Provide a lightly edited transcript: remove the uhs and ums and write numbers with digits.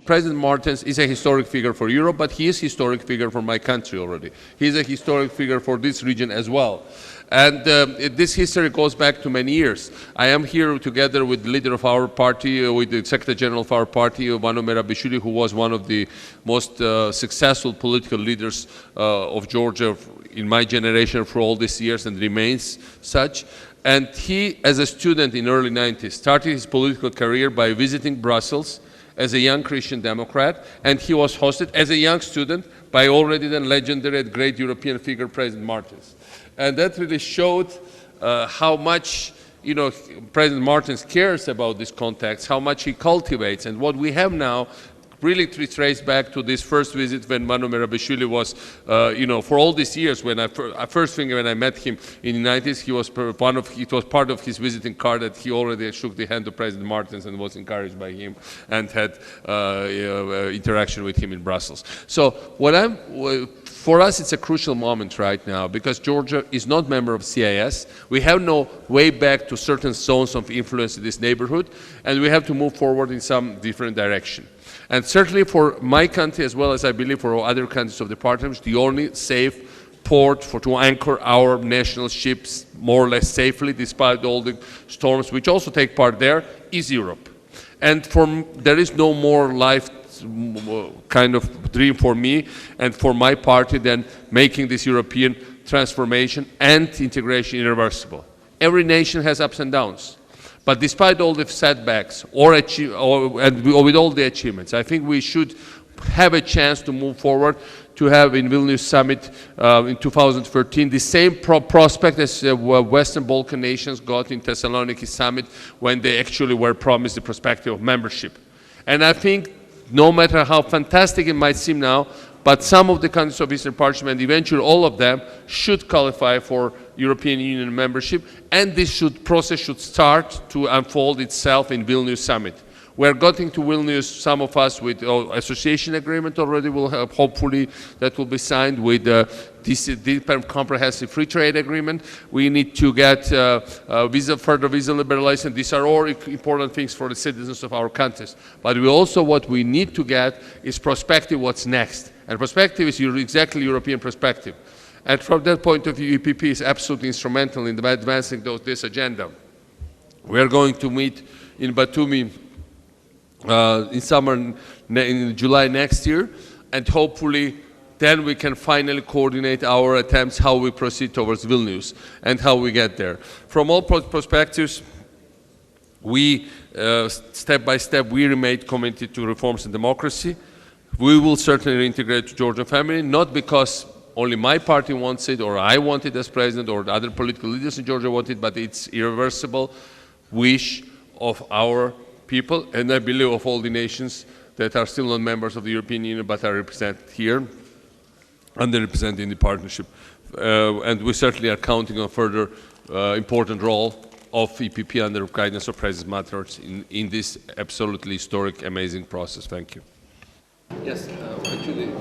President Martins is a historic figure for Europe, but he is a historic figure for my country already. He is a historic figure for this region as well. And this history goes back to many years. I am here together with the leader of our party, with the Secretary General of our party, Saakashvili, who was one of the most successful political leaders of Georgia in my generation for all these years and remains such. And he, as a student in early 90s, started his political career by visiting Brussels as a young Christian Democrat, and he was hosted as a young student by already then legendary and great European figure, President Martins. And that really showed how much President Martins cares about this context, how much he cultivates, and what we have now really traced back to this first visit when Saakashvili was, for all these years, when when I met him in the 90s, it was part of his visiting card that he already shook the hand of President Martins and was encouraged by him and had interaction with him in Brussels. So for us, it's a crucial moment right now because Georgia is not a member of CIS. We have no way back to certain zones of influence in this neighborhood, and we have to move forward in some different direction. And certainly for my country, as well as I believe for other countries of the partnership, the only safe port to anchor our national ships more or less safely, despite all the storms which also take part there, is Europe. And there is no more life kind of dream for me and for my party than making this European transformation and integration irreversible. Every nation has ups and downs. But despite all the setbacks and with all the achievements, I think we should have a chance to move forward to have in Vilnius summit in 2013 the same prospect as Western Balkan nations got in Thessaloniki summit when they actually were promised the perspective of membership. And I think no matter how fantastic it might seem now, but some of the countries of Eastern Partnership, and eventually all of them, should qualify for European Union membership, and this process should start to unfold itself in Vilnius summit. We are getting to Vilnius, some of us with association agreement already will have, hopefully that will be signed with this deep and comprehensive free trade agreement. We need to get further visa liberalization. These are all important things for the citizens of our countries. But what we need to get is perspective, what's next. And perspective is exactly European perspective. And from that point of view, EPP is absolutely instrumental in advancing this agenda. We are going to meet in Batumi in July next year, and hopefully then we can finally coordinate our attempts how we proceed towards Vilnius and how we get there. From all perspectives, we step by step we remain committed to reforms and democracy. We will certainly integrate the Georgian family, not because only my party wants it or I want it as president or other political leaders in Georgia want it, but it's irreversible wish of our people, and I believe of all the nations that are still not members of the European Union but are represented here, underrepresented in the partnership. And we certainly are counting on further important role of EPP under the guidance of President Martins in this absolutely historic, amazing process. Thank you. Yes, actually.